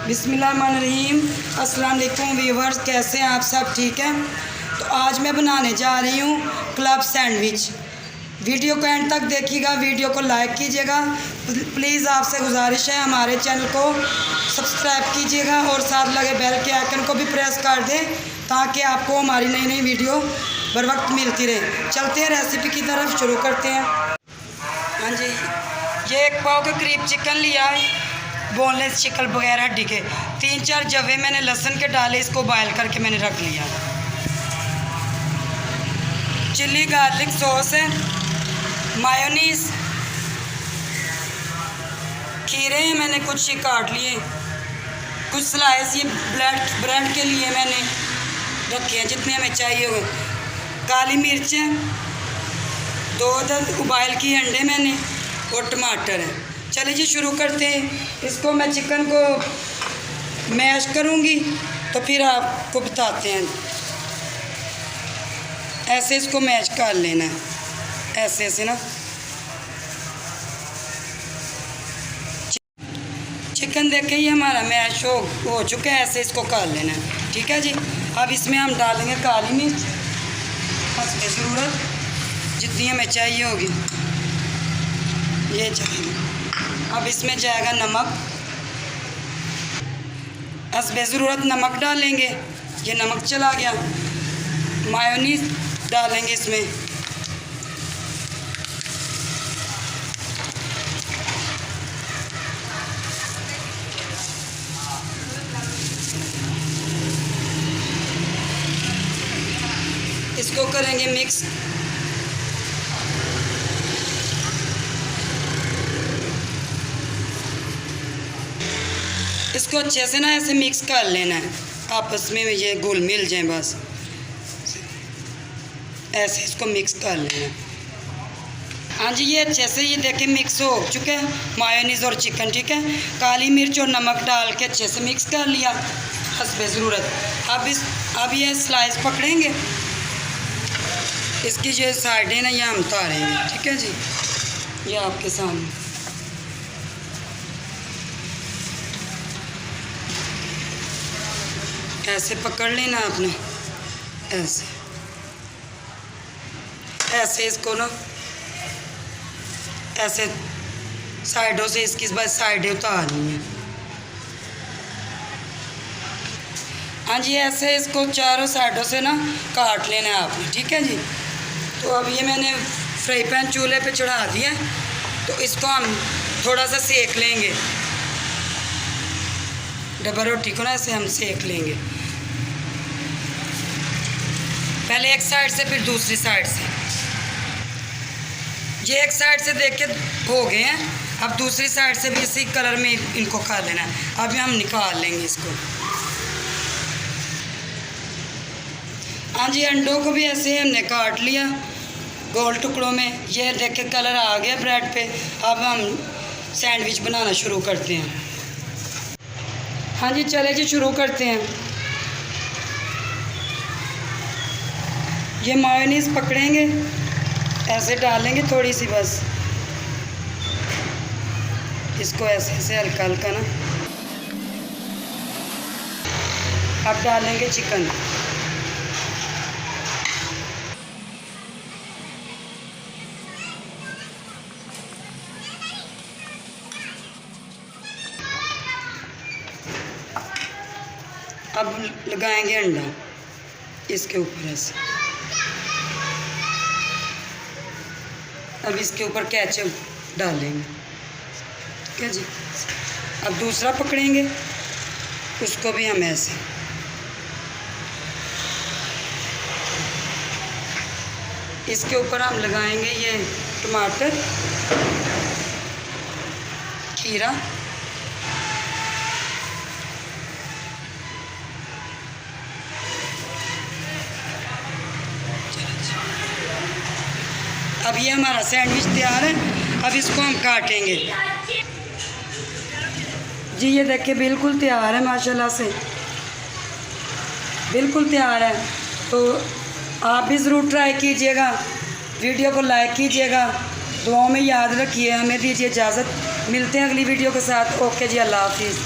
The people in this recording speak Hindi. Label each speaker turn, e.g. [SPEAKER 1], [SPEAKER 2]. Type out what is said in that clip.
[SPEAKER 1] बिस्मिल्लाहिर्रहमानिर्रहीम। अस्सलाम वालेकुम व्यूवर्स, कैसे हैं आप सब? ठीक है। तो आज मैं बनाने जा रही हूँ क्लब सैंडविच। वीडियो को एंड तक देखिएगा, वीडियो को लाइक कीजिएगा। प्लीज़ आपसे गुजारिश है हमारे चैनल को सब्सक्राइब कीजिएगा और साथ लगे बेल के आइकन को भी प्रेस कर दें ताकि आपको हमारी नई नई वीडियो बर वक्त मिलती रहे। चलते हैं रेसिपी की तरफ, शुरू करते हैं। हाँ जी, ये 1 पाव के करीब चिकन लिया है, बोनलेस चिकन बगैर हड्डी के। 3-4 जवे मैंने लहसुन के डाले, इसको बॉयल करके मैंने रख लिया। चिल्ली गार्लिक सॉस है, मायोनीज, खीरे हैं मैंने कुछ ही काट लिए, कुछ स्लाइस ये ब्रेड के लिए मैंने रखे हैं जितने हमें चाहिए हुए। काली मिर्चें, 2 उबाइल की अंडे मैंने, और टमाटर है। चलिए जी शुरू करते हैं। इसको मैं चिकन को मैश करूँगी तो फिर आपको बताते हैं। ऐसे इसको मैश कर लेना है, ऐसे ऐसे ना। चिकन देखे ये हमारा मैश हो चुका है, ऐसे इसको कर लेना है। ठीक है जी। अब इसमें हम डालेंगे काली मिर्च, हंसने ज़रूरत जितनी हमें चाहिए होगी ये चाहिए। अब इसमें जाएगा नमक, हस्बे ज़रूरत नमक डालेंगे, ये नमक चला गया। मायोनीज डालेंगे इसमें, इसको करेंगे मिक्स। इसको अच्छे से ना ऐसे मिक्स कर लेना है, आपस में ये घुल मिल जाए बस। ऐसे इसको मिक्स कर लेना। हाँ जी, ये अच्छे से ये देखें मिक्स हो चुके हैं मायोनीज़ और चिकन। ठीक है। काली मिर्च और नमक डाल के अच्छे से मिक्स कर लिया हस्बे ज़रूरत। अब ये स्लाइस पकड़ेंगे, इसकी जो साइडें ना ये हम उतारेंगे। ठीक है जी, ये आपके सामने। ऐसे पकड़ लेना आपने, ऐसे इसको ना ऐसे साइडों से इसकी बस साइडें उतारनी है। हाँ जी, ऐसे इसको चारों साइडों से ना काट लेना है आपने। ठीक है जी। तो अब ये मैंने फ्राई पैन चूल्हे पे चढ़ा दिया, तो इसको हम थोड़ा सा सेक लेंगे। डबल रोटी को ना ऐसे हम सेक लेंगे, पहले एक साइड से फिर दूसरी साइड से। ये एक साइड से देख के हो गए हैं, अब दूसरी साइड से भी इसी कलर में इनको कर लेना है। अभी हम निकाल लेंगे इसको। हाँ जी, अंडों को भी ऐसे हमने काट लिया गोल टुकड़ों में। ये देख के कलर आ गया ब्रेड पे। अब हम सैंडविच बनाना शुरू करते हैं। हाँ जी, चले जी शुरू करते हैं। ये मायोनीज़ पकड़ेंगे, ऐसे डालेंगे थोड़ी सी बस, इसको ऐसे ऐसे हल्का हल्का ना। अब डालेंगे चिकन, अब लगाएंगे अंडा इसके ऊपर ऐसे। अब इसके ऊपर केचप डालेंगे। ठीक है जी। अब दूसरा पकड़ेंगे, उसको भी हम ऐसे। इसके ऊपर हम लगाएंगे ये टमाटर, खीरा, अब ये हमारा सैंडविच तैयार है। अब इसको हम काटेंगे जी। ये देखिए बिल्कुल तैयार है, माशाल्लाह से बिल्कुल तैयार है। तो आप भी ज़रूर ट्राई कीजिएगा, वीडियो को लाइक कीजिएगा, दुआओं में याद रखिए। हमें दीजिए इजाज़त, मिलते हैं अगली वीडियो के साथ। ओके जी, अल्लाह हाफिज़।